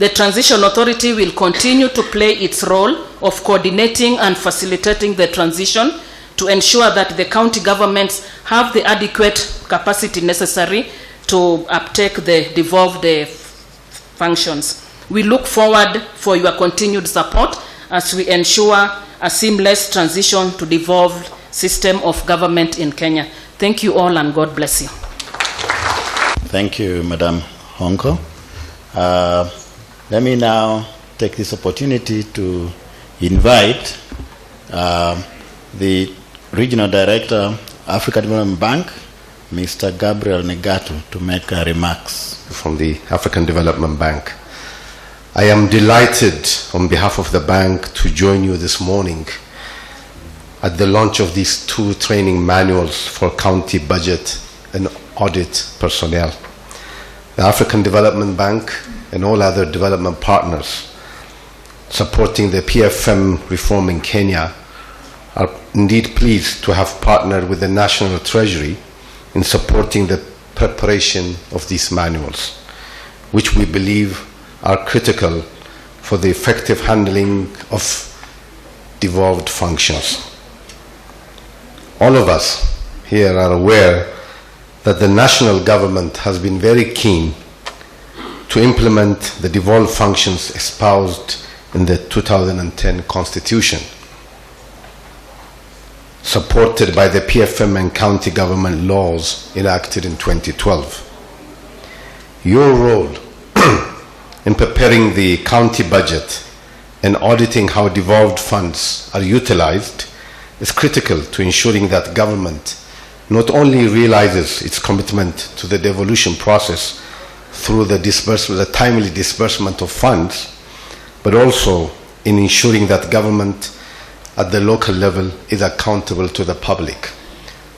The Transition Authority will continue to play its role of coordinating and facilitating the transition to ensure that the county governments have the adequate capacity necessary to uptake the devolved functions. We look forward for your continued support as we ensure a seamless transition to devolved system of government in Kenya. Thank you all, and God bless you. Thank you, Madam Honko. Let me now take this opportunity to invite the Regional Director, Africa Development Bank, Mr. Gabriel Negato, to make remarks. From the African Development Bank. I am delighted on behalf of the bank to join you this morning at the launch of these 2 training manuals for county budget and audit personnel. The African Development Bank and all other development partners supporting the PFM reform in Kenya are indeed pleased to have partnered with the National Treasury in supporting the preparation of these manuals, which we believe are critical for the effective handling of devolved functions. All of us here are aware that the national government has been very keen to implement the devolved functions espoused in the 2010 Constitution, supported by the PFM and county government laws enacted in 2012. Your role in preparing the county budget and auditing how devolved funds are utilized is critical to ensuring that government not only realizes its commitment to the devolution process through the timely disbursement of funds, but also in ensuring that government at the local level is accountable to the public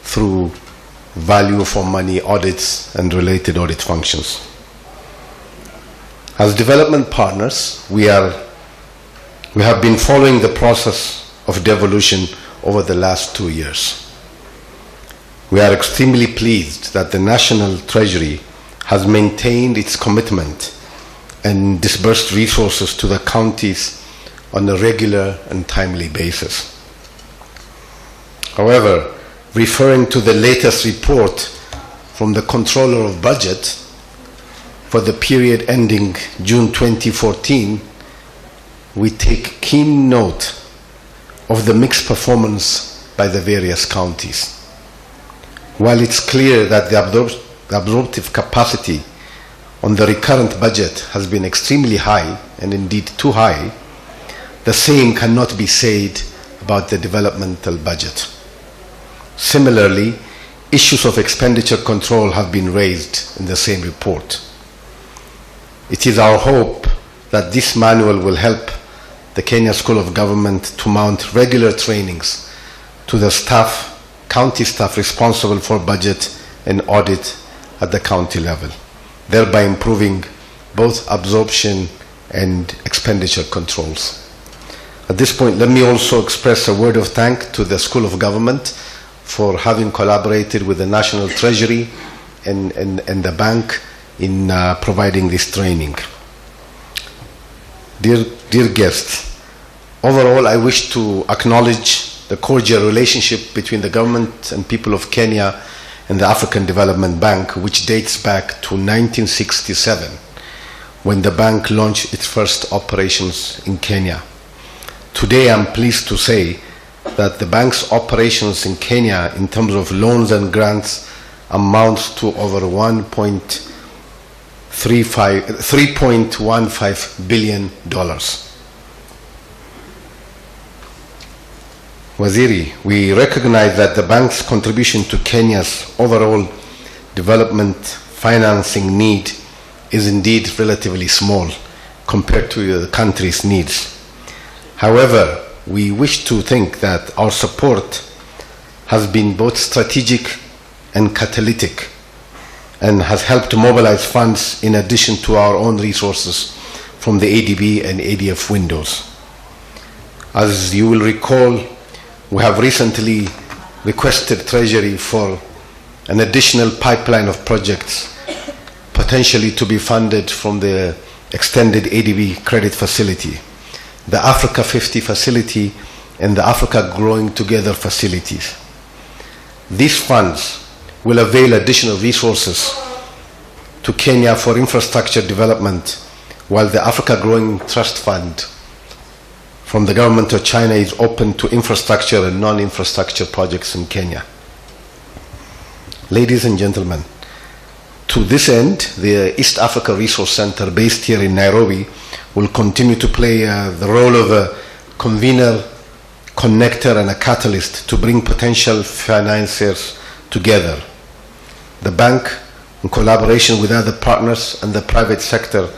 through value for money audits and related audit functions. As development partners, we have been following the process of devolution over the last 2 years. We are extremely pleased that the National Treasury has maintained its commitment and disbursed resources to the counties on a regular and timely basis. However, referring to the latest report from the Controller of Budget for the period ending June 2014, we take keen note of the mixed performance by the various counties. While it's clear that the absorptive capacity on the recurrent budget has been extremely high, and indeed too high, the same cannot be said about the developmental budget. Similarly, issues of expenditure control have been raised in the same report. It is our hope that this manual will help the Kenya School of Government to mount regular trainings to the staff, county staff responsible for budget and audit at the county level, thereby improving both absorption and expenditure controls. At this point, let me also express a word of thanks to the School of Government for having collaborated with the National Treasury and the bank in providing this training. Dear guests, overall I wish to acknowledge the cordial relationship between the government and people of Kenya and the African Development Bank, which dates back to 1967, when the bank launched its first operations in Kenya. Today I'm pleased to say that the bank's operations in Kenya in terms of loans and grants amounts to over $3.15 billion. Waziri, we recognize that the bank's contribution to Kenya's overall development financing need is indeed relatively small compared to the country's needs. However, we wish to think that our support has been both strategic and catalytic, and has helped mobilize funds in addition to our own resources from the ADB and ADF windows. As you will recall, we have recently requested Treasury for an additional pipeline of projects potentially to be funded from the extended ADB credit facility, the Africa 50 facility, and the Africa Growing Together facilities. These funds will avail additional resources to Kenya for infrastructure development, while the Africa Growing Trust Fund from the government of China is open to infrastructure and non-infrastructure projects in Kenya. Ladies and gentlemen, to this end, the East Africa Resource Center based here in Nairobi will continue to play the role of a convener, connector, and a catalyst to bring potential financiers together. The bank, in collaboration with other partners and the private sector,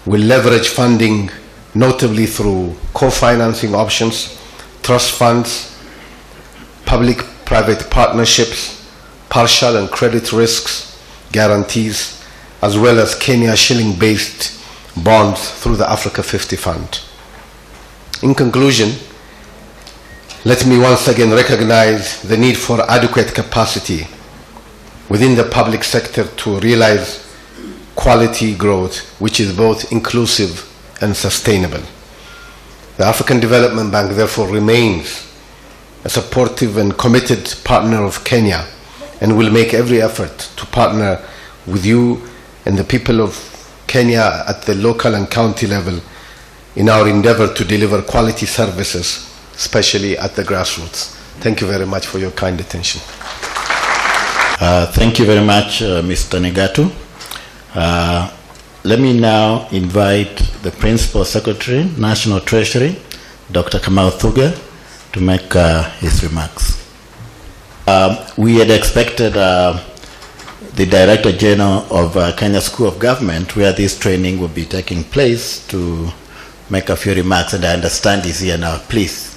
will leverage funding notably through co-financing options, trust funds, public-private partnerships, partial and credit risks, guarantees, as well as Kenya shilling-based bonds through the Africa 50 Fund. In conclusion, let me once again recognize the need for adequate capacity within the public sector to realize quality growth, which is both inclusive and sustainable. The African Development Bank therefore remains a supportive and committed partner of Kenya, and will make every effort to partner with you and the people of Kenya at the local and county level in our endeavor to deliver quality services, especially at the grassroots. Thank you very much for your kind attention. Thank you very much, Mr. Negatu. Let me now invite the Principal Secretary, National Treasury, Dr. Kamau Thuge, to make his remarks. We had expected the Director General of Kenya School of Government, where this training will be taking place, to make a few remarks, and I understand he's here now. Please,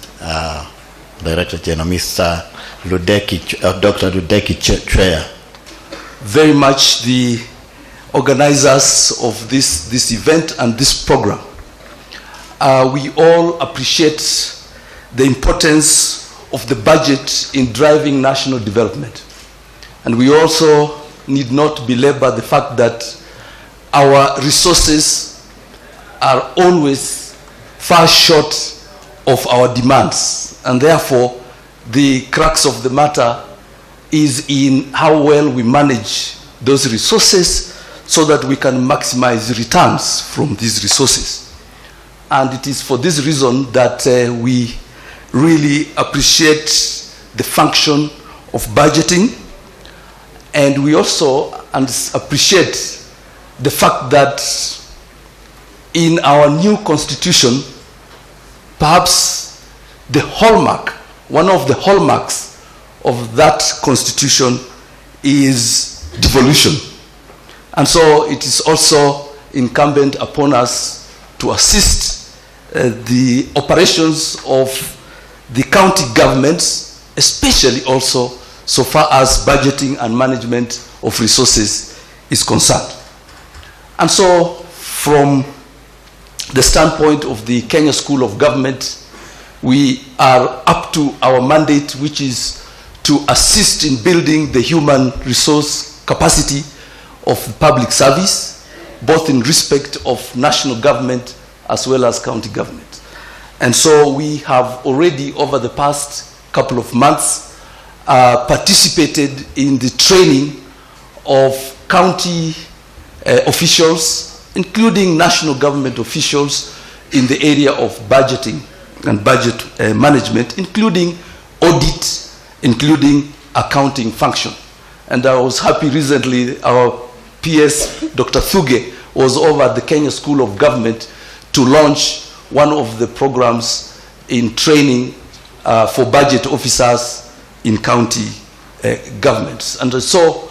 Director General, Mr. Ludeki, Dr. Ludeki Chweya. Very much the organizers of this event and this program. We all appreciate the importance of the budget in driving national development. And we also need not belabor the fact that our resources are always far short of our demands. And therefore, the crux of the matter is in how well we manage those resources so that we can maximize returns from these resources. And it is for this reason that we really appreciate the function of budgeting, and we also appreciate the fact that in our new constitution, perhaps the hallmark, one of the hallmarks of that constitution is devolution. And so it is also incumbent upon us to assist the operations of the county governments, especially also so far as budgeting and management of resources is concerned. And so from the standpoint of the Kenya School of Government, we are up to our mandate, which is to assist in building the human resource capacity of public service, both in respect of national government as well as county government. And so we have already, over the past couple of months, participated in the training of county officials, including national government officials, in the area of budgeting and budget management, including audit, including accounting function. And I was happy recently, our PS, Dr. Thuge, was over at the Kenya School of Government to launch one of the programs in training for budget officers in county governments. And so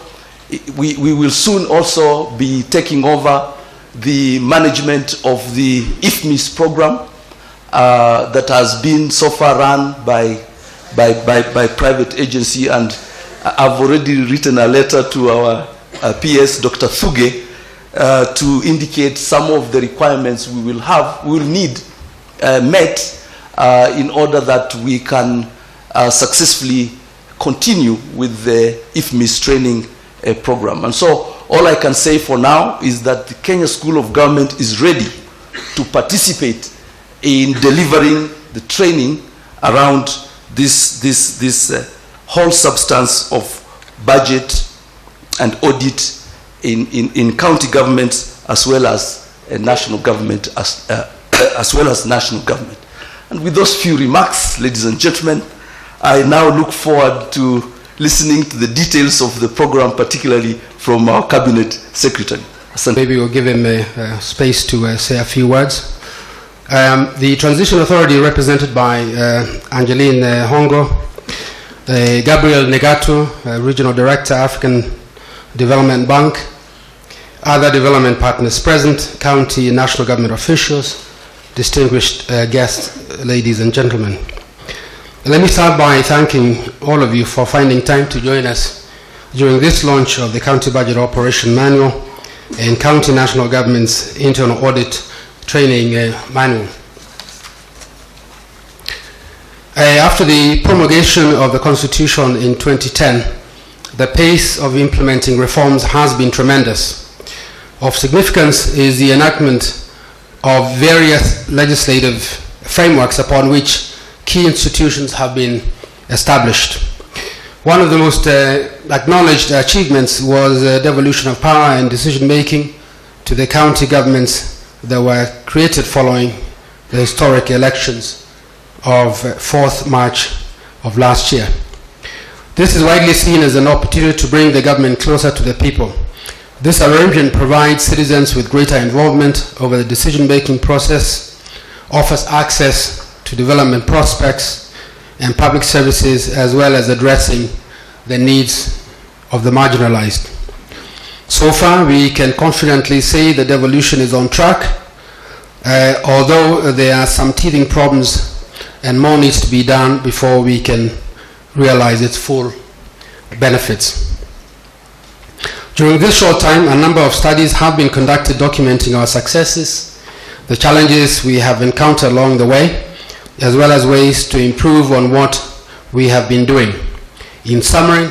we will soon also be taking over the management of the IFMIS program that has been so far run by private agency, and I've already written a letter to our PS, Dr. Thuge, to indicate some of the requirements we will need met in order that we can successfully continue with the IFMIS training program. And so all I can say for now is that the Kenya School of Government is ready to participate in delivering the training around this whole substance of budget and audit in county governments as well as national government, as well as national government. And with those few remarks, ladies and gentlemen, I now look forward to listening to the details of the program, particularly from our Cabinet Secretary. Maybe we'll give him space to say a few words. The Transition Authority, represented by Angeline Hongo, Gabriel Negato, Regional Director, African Development Bank, other development partners present, county and national government officials, distinguished guests, ladies and gentlemen. Let me start by thanking all of you for finding time to join us during this launch of the County Budget Operation Manual and County National Government's Internal Audit Training Manual. After the promulgation of the Constitution in 2010, the pace of implementing reforms has been tremendous. Of significance is the enactment of various legislative frameworks upon which key institutions have been established. One of the most acknowledged achievements was the devolution of power and decision-making to the county governments that were created following the historic elections of 4th March of last year. This is widely seen as an opportunity to bring the government closer to the people. This arrangement provides citizens with greater involvement over the decision-making process, offers access to development prospects and public services, as well as addressing the needs of the marginalized. So far, we can confidently say the devolution is on track, although there are some teething problems and more needs to be done before we can realize its full benefits. During this short time, a number of studies have been conducted documenting our successes, the challenges we have encountered along the way, as well as ways to improve on what we have been doing. In summary,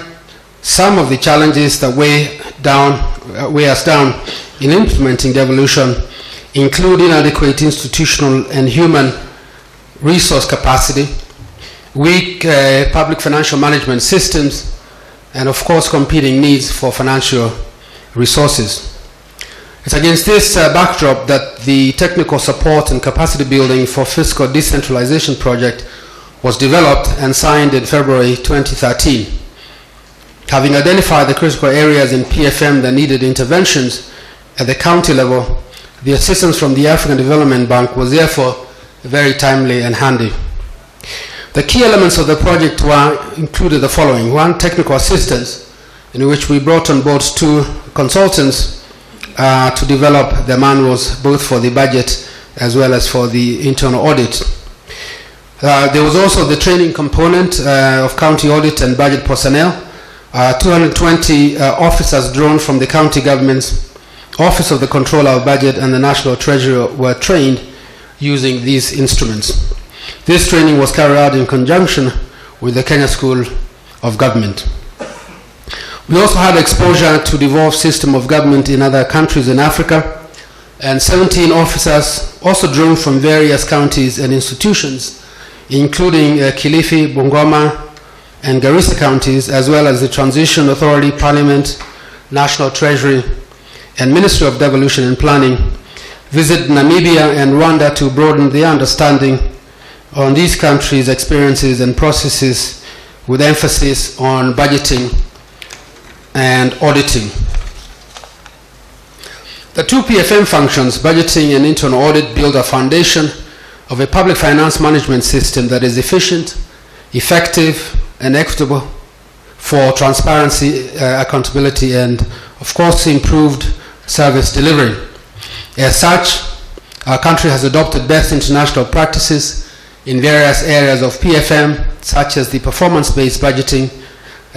some of the challenges that weigh us down in implementing devolution include inadequate institutional and human resource capacity, weak public financial management systems, and of course competing needs for financial resources. It's against this backdrop that the technical support and capacity building for fiscal decentralization project was developed and signed in February 2013. Having identified the critical areas in PFM that needed interventions at the county level, the assistance from the African Development Bank was therefore very timely and handy. The key elements of the project included the following. One, technical assistance, in which we brought on board 2 consultants to develop the manuals both for the budget as well as for the internal audit. There was also the training component of county audit and budget personnel. 220 officers drawn from the county government's Office of the Controller of Budget and the National Treasury were trained using these instruments. This training was carried out in conjunction with the Kenya School of Government. We also had exposure to the devolved system of government in other countries in Africa, and 17 officers also drawn from various counties and institutions, including Kilifi, Bungoma, and Garissa counties, as well as the Transition Authority, Parliament, National Treasury, and Ministry of Devolution and Planning, visit Namibia and Rwanda to broaden their understanding on these countries' experiences and processes, with emphasis on budgeting and auditing. The 2 PFM functions, budgeting and internal audit, build a foundation of a public finance management system that is efficient, effective, and equitable for transparency, accountability, and of course improved service delivery. As such, our country has adopted best international practices in various areas of PFM, such as the performance-based budgeting,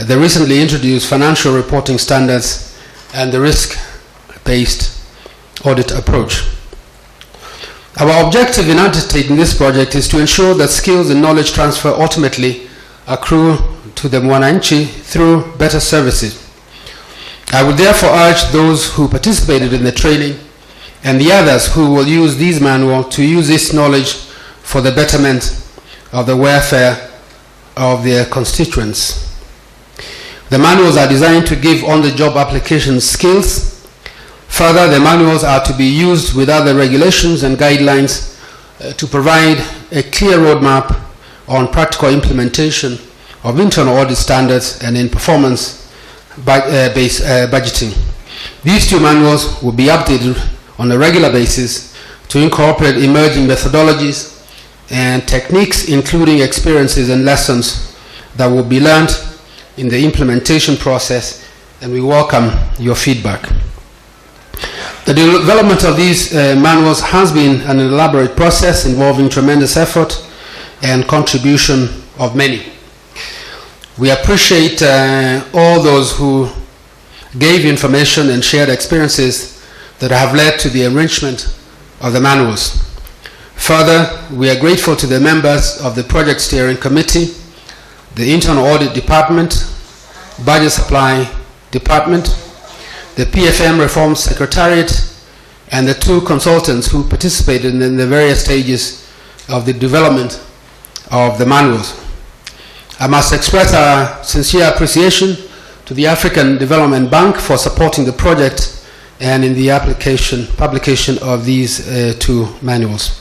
the recently introduced financial reporting standards, and the risk-based audit approach. Our objective in undertaking this project is to ensure that skills and knowledge transfer ultimately accrue to the mwananchi through better services. I would therefore urge those who participated in the training and the others who will use these manuals to use this knowledge for the betterment of the welfare of their constituents. The manuals are designed to give on-the-job application skills. Further, the manuals are to be used with other regulations and guidelines to provide a clear roadmap on practical implementation of internal audit standards and in performance-based budgeting. These two manuals will be updated on a regular basis to incorporate emerging methodologies and techniques, including experiences and lessons that will be learned in the implementation process, and we welcome your feedback. The development of these manuals has been an elaborate process involving tremendous effort and contribution of many. We appreciate all those who gave information and shared experiences that have led to the arrangement of the manuals. Further, we are grateful to the members of the Project Steering Committee, the Internal Audit Department, Budget Supply Department, the PFM Reform Secretariat, and the two consultants who participated in the various stages of the development of the manuals. I must express our sincere appreciation to the African Development Bank for supporting the project and in the publication of these two manuals.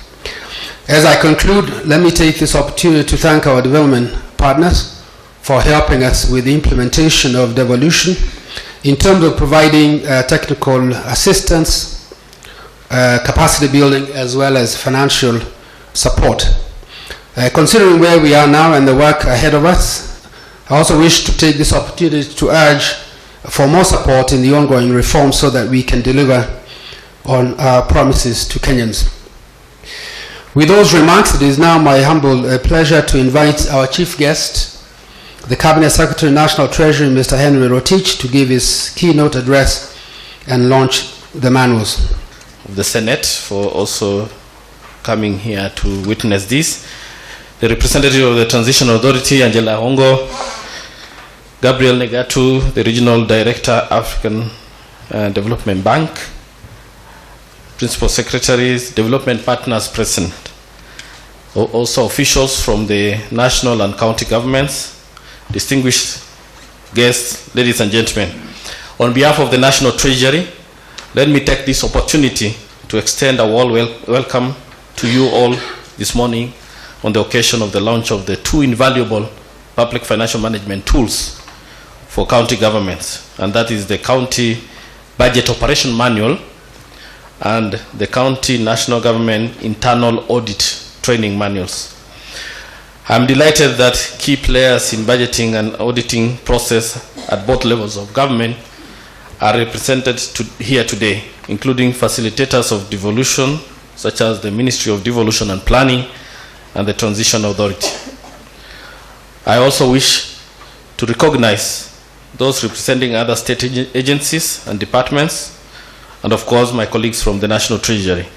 As I conclude, let me take this opportunity to thank our development partners for helping us with the implementation of devolution in terms of providing technical assistance, capacity building, as well as financial support. Considering where we are now and the work ahead of us, I also wish to take this opportunity to urge for more support in the ongoing reforms so that we can deliver on our promises to Kenyans. With those remarks, it is now my humble pleasure to invite our chief guest, the Cabinet Secretary, National Treasury, Mr. Henry Rotich, to give his keynote address and launch the manuals. The Senate for also coming here to witness this. The representative of the Transition Authority, Angela Hongo, Gabriel Negatu, the Regional Director, African Development Bank, Principal Secretaries, Development Partners present, also officials from the national and county governments, distinguished guests, ladies and gentlemen. On behalf of the National Treasury, let me take this opportunity to extend a warm welcome to you all this morning on the occasion of the launch of the two invaluable public financial management tools for county governments, and that is the County Budget Operation Manual and the County National Government Internal Audit Training Manuals. I'm delighted that key players in budgeting and auditing process at both levels of government are represented here today, including facilitators of devolution, such as the Ministry of Devolution and Planning and the Transition Authority. I also wish to recognize those representing other state agencies and departments, and of course my colleagues from the National Treasury.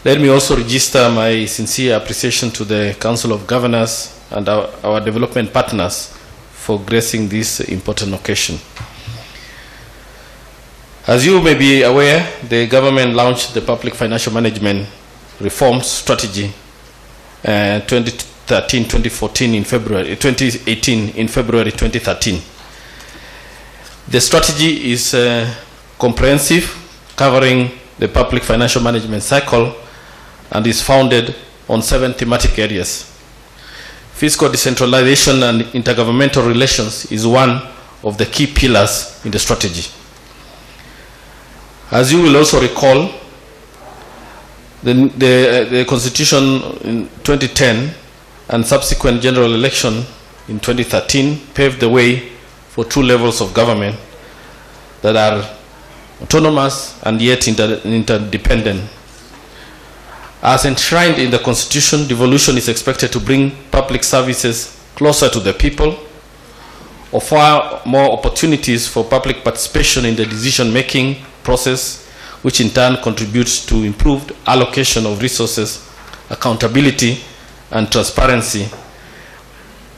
Let me also register my sincere appreciation to the Council of Governors and our development partners for gracing this important occasion. As you may be aware, the government launched the Public Financial Management Reform Strategy 2013-2014 in February, 2018 in February 2013. The strategy is comprehensive, covering the public financial management cycle, and is founded on 7 thematic areas. Fiscal decentralization and intergovernmental relations is one of the key pillars in the strategy. As you will also recall, the Constitution in 2010 and subsequent general election in 2013 paved the way for 2 levels of government that are autonomous and yet interdependent. As enshrined in the Constitution, devolution is expected to bring public services closer to the people, offer more opportunities for public participation in the decision-making process, which in turn contributes to improved allocation of resources, accountability, and transparency,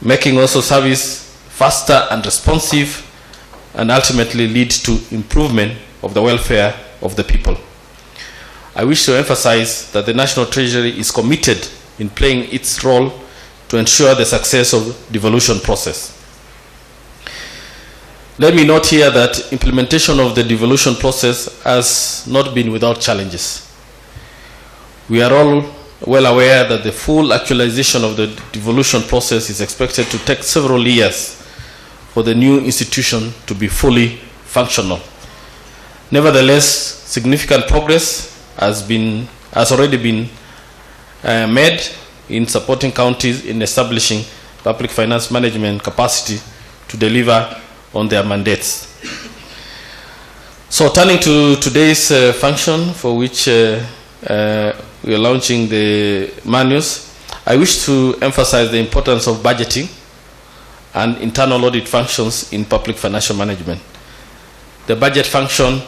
making also service faster and responsive, and ultimately lead to improvement of the welfare of the people. I wish to emphasize that the National Treasury is committed in playing its role to ensure the success of the devolution process. Let me note here that implementation of the devolution process has not been without challenges. We are all well aware that the full actualization of the devolution process is expected to take several years for the new institution to be fully functional. Nevertheless, significant progress has already been made in supporting counties in establishing public finance management capacity to deliver on their mandates. So turning to today's function, for which we are launching the manuals, I wish to emphasize the importance of budgeting and internal audit functions in public financial management. The budget function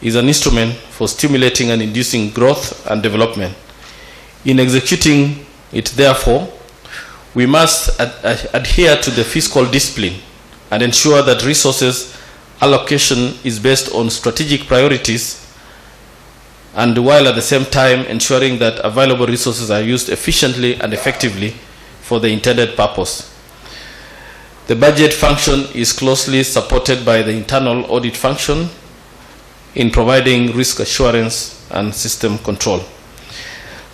is an instrument for stimulating and inducing growth and development. In executing it, therefore, we must adhere to the fiscal discipline and ensure that resources allocation is based on strategic priorities, and while at the same time ensuring that available resources are used efficiently and effectively for the intended purpose. The budget function is closely supported by the internal audit function in providing risk assurance and system control.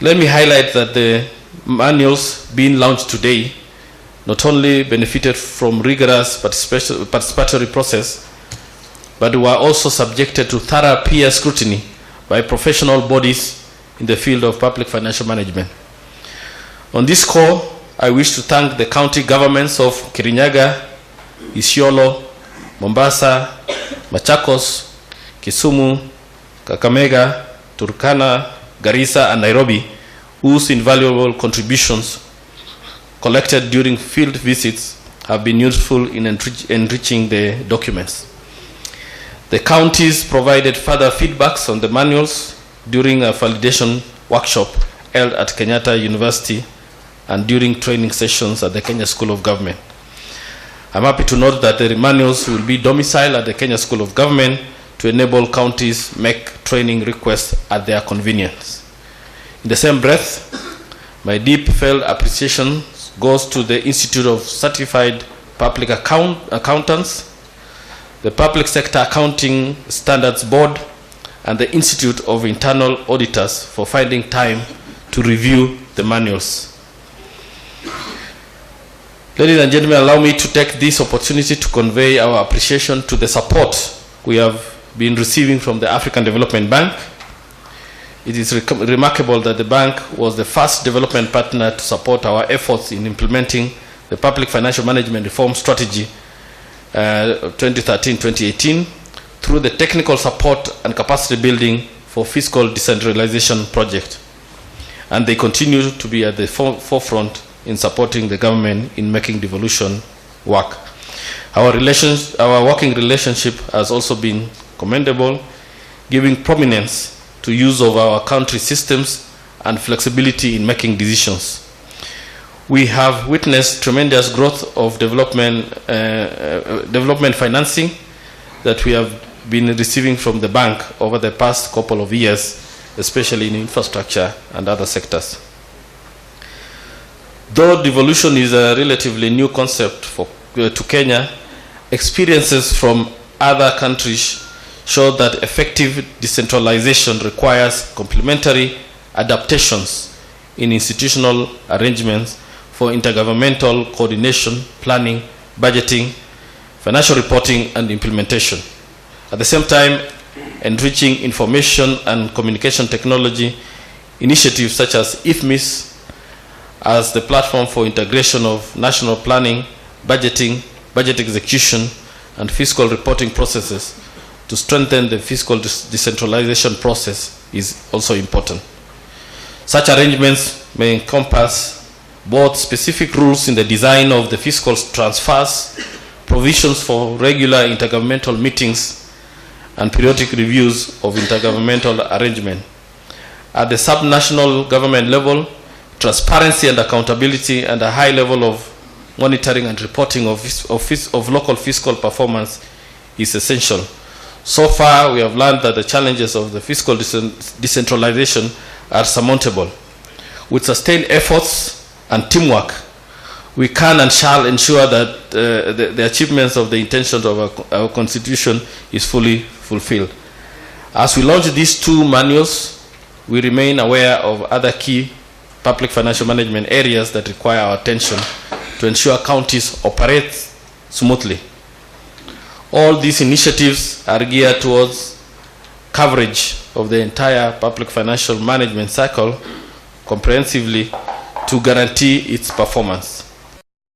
Let me highlight that the manuals being launched today not only benefited from rigorous participatory process, but were also subjected to thorough peer scrutiny by professional bodies in the field of public financial management. On this score, I wish to thank the county governments of Kirinyaga, Isiolo, Mombasa, Machakos, Kisumu, Kakamega, Turkana, Garissa, and Nairobi, whose invaluable contributions collected during field visits have been useful in enriching the documents. The counties provided further feedbacks on the manuals during a validation workshop held at Kenyatta University and during training sessions at the Kenya School of Government. I'm happy to note that the manuals will be domiciled at the Kenya School of Government to enable counties make training requests at their convenience. In the same breath, my deep felt appreciation goes to the Institute of Certified Public Accountants, the Public Sector Accounting Standards Board, and the Institute of Internal Auditors for finding time to review the manuals. Ladies and gentlemen, allow me to take this opportunity to convey our appreciation to the support we have been receiving from the African Development Bank. It is remarkable that the bank was the first development partner to support our efforts in implementing the Public Financial Management Reform Strategy 2013-2018 through the technical support and capacity building for fiscal decentralization project. And they continue to be at the forefront in supporting the government in making devolution work. Our working relationship has also been commendable, giving prominence to use of our country systems and flexibility in making decisions. We have witnessed tremendous growth of development financing that we have been receiving from the bank over the past couple of years, especially in infrastructure and other sectors. Though devolution is a relatively new concept to Kenya, experiences from other countries show that effective decentralization requires complementary adaptations in institutional arrangements for intergovernmental coordination, planning, budgeting, financial reporting, and implementation. At the same time, enriching information and communication technology initiatives such as IFMIS as the platform for integration of national planning, budgeting, budget execution, and fiscal reporting processes to strengthen the fiscal decentralization process is also important. Such arrangements may encompass both specific rules in the design of the fiscal transfers, provisions for regular intergovernmental meetings, and periodic reviews of intergovernmental arrangement. At the subnational government level, transparency and accountability and a high level of monitoring and reporting of local fiscal performance is essential. So far, we have learned that the challenges of the fiscal decentralization are surmountable. With sustained efforts and teamwork, we can and shall ensure that the achievements of the intentions of our Constitution is fully fulfilled. As we launch these two manuals, we remain aware of other key public financial management areas that require our attention to ensure counties operate smoothly. All these initiatives are geared towards coverage of the entire public financial management cycle comprehensively to guarantee its performance.